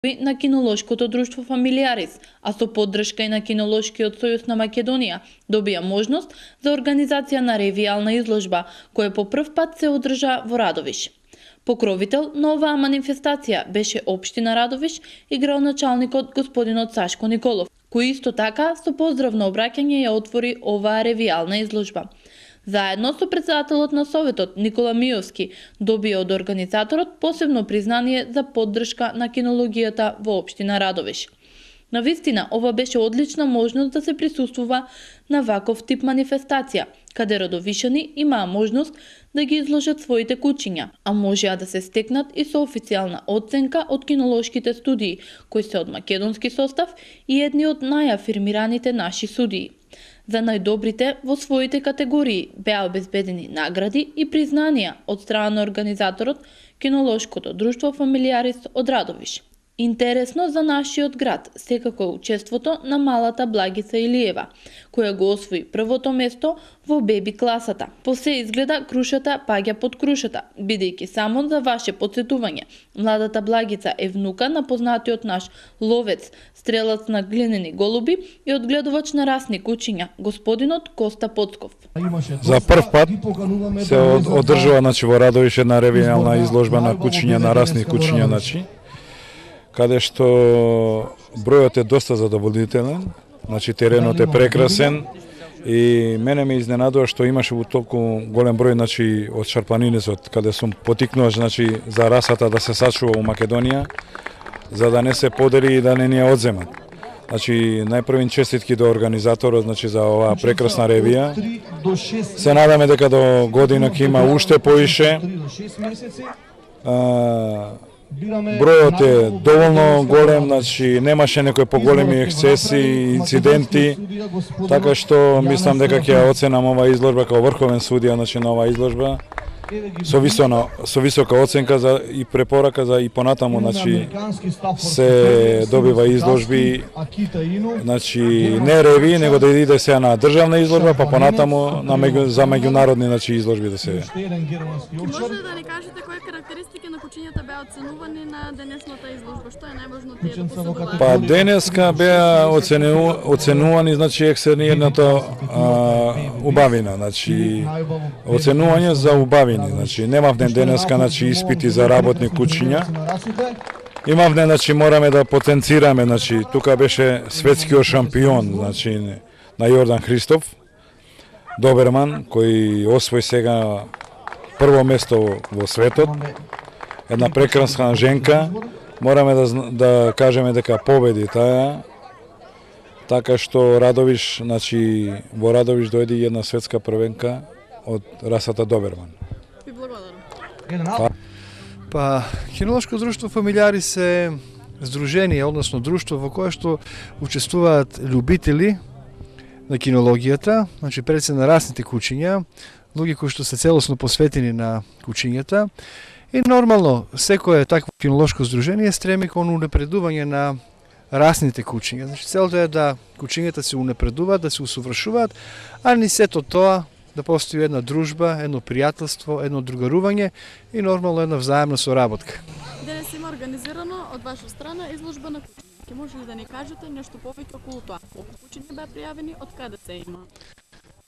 на Кинолошкото друштво Фамилиарис, а со поддршка и на Кинолошкиот сојуз на Македонија, добија можност за организација на ревијална изложба, која по прв пат се одржа во Радовиш. Покровител на оваа манифестација беше Општина Радовиш и градоначалникот господинот Сашко Николов, кој исто така со поздравно обраќање ја отвори оваа ревијална изложба. Заедно со председателот на Советот Никола Миовски добија од организаторот посебно признание за поддршка на кинологијата во Општина Радовиш. Навистина, ова беше одлична можност да се присуствува на ваков тип манифестација, каде радовишани имаа можност да ги изложат своите кучиња, а можеа да се стекнат и со официјална оценка од кинолошките студии, кои се од македонски состав и едни од најафирмираните наши судии. За најдобрите во своите категории беа обезбедени награди и признанија од страна на организаторот Кинолошкото друштво Фамилиарис од Радовиш. Интересно за нашиот град секако е учеството на малата Благица Илиева, која го освои првото место во беби класата. По се изгледа крушата паѓа под крушата, бидејќи само за ваше подсетување, младата Благица е внука на познатиот наш ловец, стрелац на глинени голуби и одгледувач на расни кучиња, господинот Коста Поцков. За прв пат се одржува во Радовиш една ревијална изложба на кучиња, на расни кучиња, каде што бројот е доста задоволителен, теренот е прекрасен и мене ме изненадува што имаше во толку голем број од шарпанинецот, каде сум потикнуваш за расата да се сачува у Македонија, за да не се подели и да не ни ја одземат. Најпрвин честитки до организаторот за оваа прекрасна ревија. Се надаме дека до година ќе има уште поише. Бројот е доволно голем, немаше некои поголеми ексцеси и инциденти, така што мислам дека ќе ја оценам оваа изложба како врховен судија на оваа изложба со висока оценка и препорака за и понатаму се добива изложби, не реви, него да иде сега на државна изложба, па понатаму за меѓународни изложби да се. Може да ни кажете кои карактеристики на кучињата беа оценувани на денесната изложба? Што е најважно тие да посебуваат? Па денеска беа оценувани екстернијната убавина, оценување за убавини. Немавме денеска испити за работни кучиња. Имавме, мораме да потенцираме, тука беше светскиот шампион, на Јордан Христов, доберман, кој освои сега прво место во светот. Една прекрасна женка, мораме да кажеме дека победи таа. Така што Радовиш, во Радовиш дојде една светска првенка од расата доберман. Ви благодарам. Кинолошко друштво Фамилиарис е здружение, односно друштво во кое што учествуваат љубители на кинологијата, пред се на расните кучиња, луѓе кои што се целосно посветени на кучињата. И нормално, секое такво кинолошко здружение стреми кон унапредување на расните кучиња. Целта е да кучињата се унапредуваат, да се усовршуваат, а ни сето тоа да постои една дружба, едно пријателство, едно другарување и нормално една взаемна соработка. Денес има организирано од ваша страна изложба на кучиња. Ке може ли да ни кажете нешто повеќе околу тоа? Колку кучиња беа пријавени, од каде се има?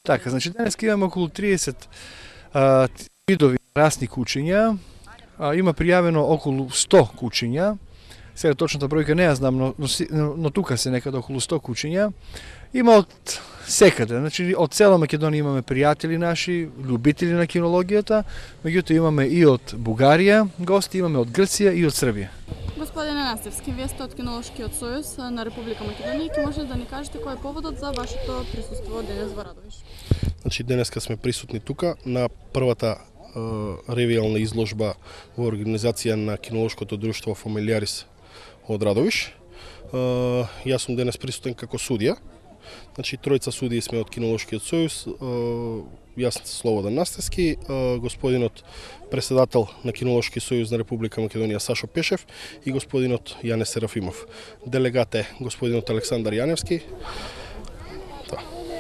Така, денес имаме околу 30 видови расни кучиња. Има пријавено околу 100 кучиња. Сега точната бројка не ја знам, но тука се некаде околу 100 кучиња. Има од секаде, од цела Македонија имаме пријатели наши, љубители на кинологијата, меѓутоа имаме и од Бугарија гости, имаме од Грција и од Србија. Господине Настевски, вие сте од Кинолошкиот сојуз на Република Македонија, ќе може да ни кажете кој е поводот за вашето присуство денес во Радовиш? Денеска сме присутни тука на првата ревијална изложба во организација на Кинолошкото друштво Фамилиарис од Радовиш. Јас сум денес присутен како судија. Тројца судии сме од Кинолошкиот сојуз, јас Слободан Настевски, господинот председател на Кинолошки сојуз на Република Македонија Сашо Пешев и господинот Јане Серафимов. Делегат е господинот Александар Јаневски.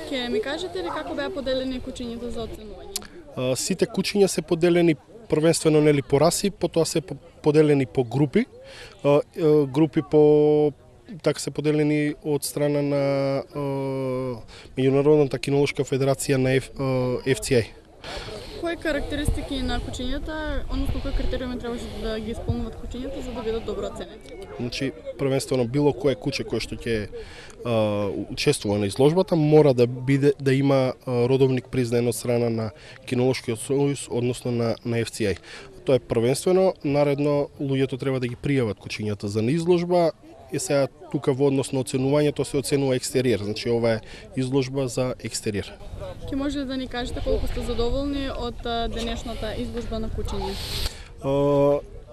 Ке ми кажете ли како беа поделени кучињата за оценување? Сите кучиња се поделени првенствено по раси, потоа се поделени по групи, групи така се поделени од страна на Меѓународната кинолошка федерација на FCA. Кои карактеристики на кучињата, односно кои критериуми требаше да ги исполнуваат кучињата за да бидат добро оценети? Значи, првенствено било кое куче кое што ќе учествува на изложбата мора да има родовник признаен од страна на Кинолошкиот сојуз, односно на FCA. Тоа е првенствено, наредно луѓето треба да ги пријават кучињата за изложба. И сега тука во однос на оценувањето се оценува екстериер, значи ова е изложба за екстериер. Ке може да ни кажете колку сте задоволни од денешната изложба на кучиња?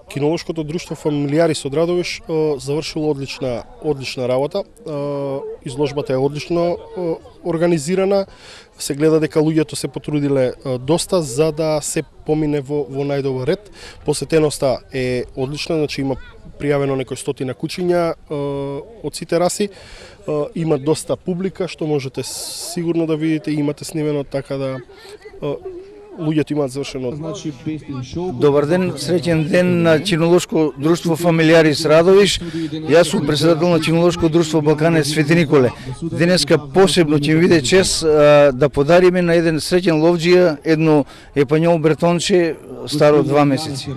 Кинолошкото друштво Фамилиарис од Радовиш завршило одлична работа. Изложбата е одлично организирана. Се гледа дека луѓето се потрудиле доста за да се помине во најдобар ред. Посетеноста е одлична, значи има пријавено некои стотина кучиња од сите раси. Има доста публика што можете сигурно да видите, имате снимено, така да луѓето имаат завршено. Добар ден, среќен ден на Кинолошко друштво Фамилиарис Радовиш. Јас сум председател на Кинолошко друштво Балкане Свети Николе. Денеска посебно ќе ми биде чест да подариме на еден среќен ловџија едно епањол бретонче старо 2 месеци.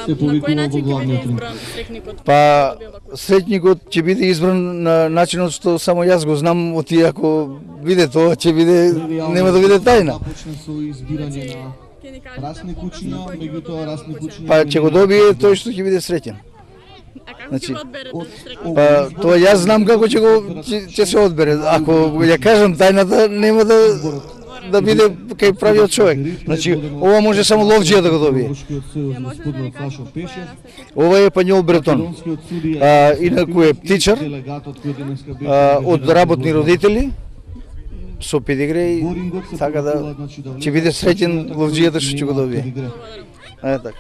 На кој начин ќе биде избран среќникот? Па среќникот ќе биде избран на начинот што само јас го знам, оти ако биде тоа ќе биде, нема да биде тајна. Ќе ни кажете Па ќе го добие тој што ќе биде среќен. А како ќе го одберете среќникот? Па тоа јас знам како ќе се одбере. Ако ја кажам тајната, нема да биде кај правиот човек. Значи, ова може само ловџија да го добие. Може да ни кажете кој е Ова е пањол бретон. Инаку е птичар, од работни родители, со педигреј, така да ќе биде среќен ловџијата што ќе го добие. Така.